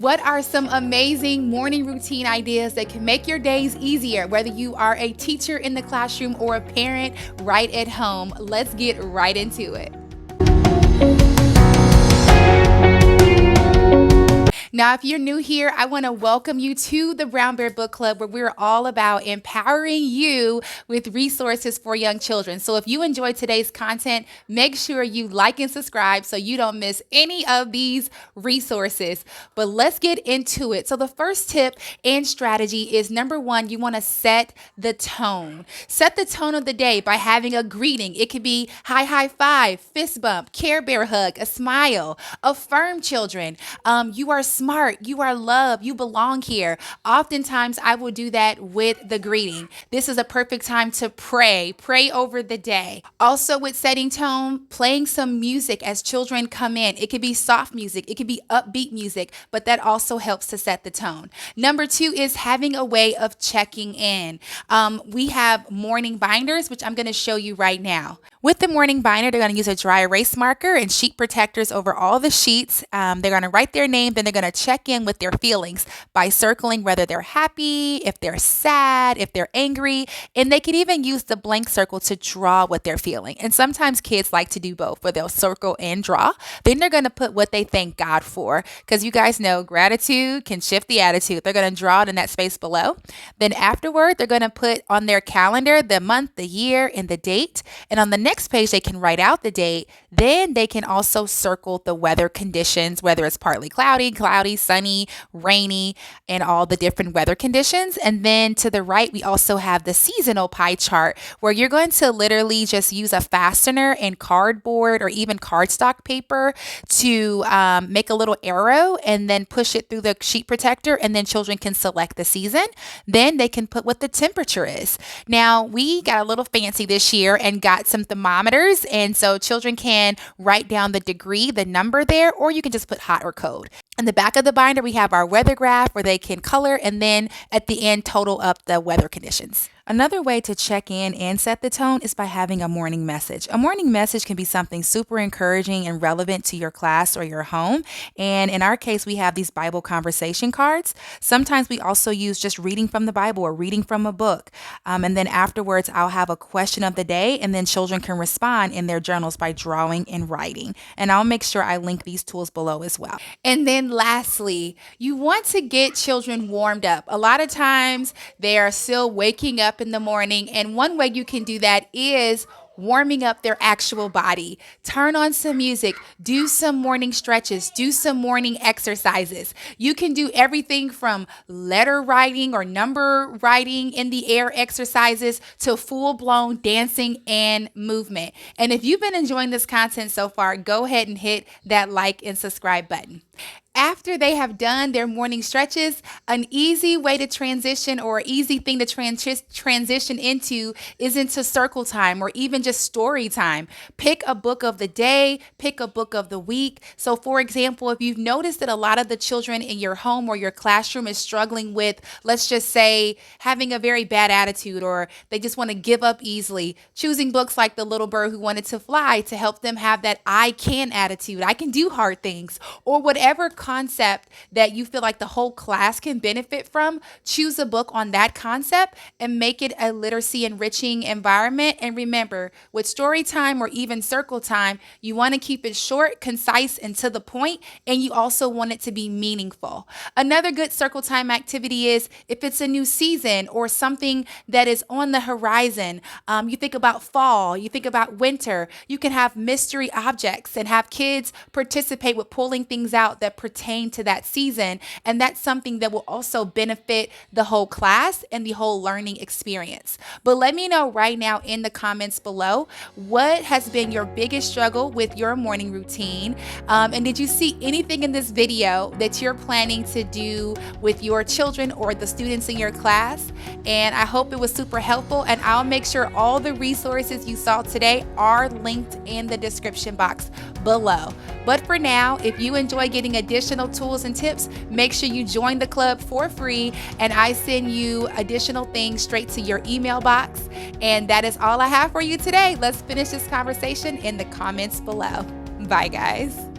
What are some amazing morning routine ideas that can make your days easier, whether you are a teacher in the classroom or a parent right at home? Let's get right into it. Now, if you're new here, I want to welcome you to the Brown Bear Book Club, where we're all about empowering you with resources for young children. So if you enjoyed today's content, make sure you like and subscribe so you don't miss any of these resources. But let's get into it. So the first tip and strategy is number one, you want to set the tone. Set the tone of the day by having a greeting. It could be hi, high five, fist bump, Care Bear hug, a smile. Affirm children. You are smart, you are loved, you belong here. Oftentimes I will do that with the greeting. This is a perfect time to pray over the day. Also with setting tone, playing some music as children come in. It could be soft music, it could be upbeat music, but that also helps to set the tone. Number two is having a way of checking in. We have morning binders, which I'm going to show you right now. With the morning binder, they're going to use a dry erase marker and sheet protectors over all the sheets. They're going to write their name, then they're going to check in with their feelings by circling whether they're happy, if they're sad, if they're angry, and they can even use the blank circle to draw what they're feeling. And sometimes kids like to do both, where they'll circle and draw. Then they're going to put what they thank God for, because you guys know gratitude can shift the attitude. They're going to draw it in that space below. Then afterward, they're going to put on their calendar the month, the year, and the date. And on the next page, they can write out the date. Then they can also circle the weather conditions, whether it's partly cloudy, sunny, rainy, and all the different weather conditions. And then to the right, we also have the seasonal pie chart, where you're going to literally just use a fastener and cardboard or even cardstock paper to make a little arrow and then push it through the sheet protector, and then children can select the season. Then they can put what the temperature is. Now, we got a little fancy this year and got some thermometers, and so children can write down the degree, the number there, or you can just put hot or cold. In the back of the binder, we have our weather graph where they can color, and then at the end, total up the weather conditions. Another way to check in and set the tone is by having a morning message. A morning message can be something super encouraging and relevant to your class or your home. And in our case, we have these Bible conversation cards. Sometimes we also use just reading from the Bible or reading from a book. And then afterwards, I'll have a question of the day, and then children can respond in their journals by drawing and writing. And I'll make sure I link these tools below as well. And then lastly, you want to get children warmed up. A lot of times they are still waking up in the morning, and one way you can do that is warming up their actual body. Turn on some music, do some morning stretches, do some morning exercises. You can do everything from letter writing or number writing in the air exercises to full-blown dancing and movement. And if you've been enjoying this content so far, go ahead and hit that like and subscribe button. After they have done their morning stretches, an easy way to transition, or easy thing to transition into, is into circle time or even just story time. Pick a book of the day, pick a book of the week. So for example, if you've noticed that a lot of the children in your home or your classroom is struggling with, let's just say, having a very bad attitude, or they just want to give up easily, choosing books like The Little Bird Who Wanted to Fly to help them have that I can attitude, I can do hard things, or whatever concept that you feel like the whole class can benefit from. Choose a book on that concept and make it a literacy enriching environment. And remember, with story time or even circle time, you want to keep it short, concise, and to the point, and you also want it to be meaningful. Another good circle time activity is if it's a new season or something that is on the horizon. You think about fall, you think about winter, you can have mystery objects and have kids participate with pulling things out that pertain to that season. And that's something that will also benefit the whole class and the whole learning experience. But let me know right now in the comments below, what has been your biggest struggle with your morning routine? And did you see anything in this video that you're planning to do with your children or the students in your class? And I hope it was super helpful, and I'll make sure all the resources you saw today are linked in the description box below. But for now, if you enjoy getting additional tools and tips, make sure you join the club for free, and I send you additional things straight to your email box. And that is all I have for you today. Let's finish this conversation in the comments below. Bye, guys.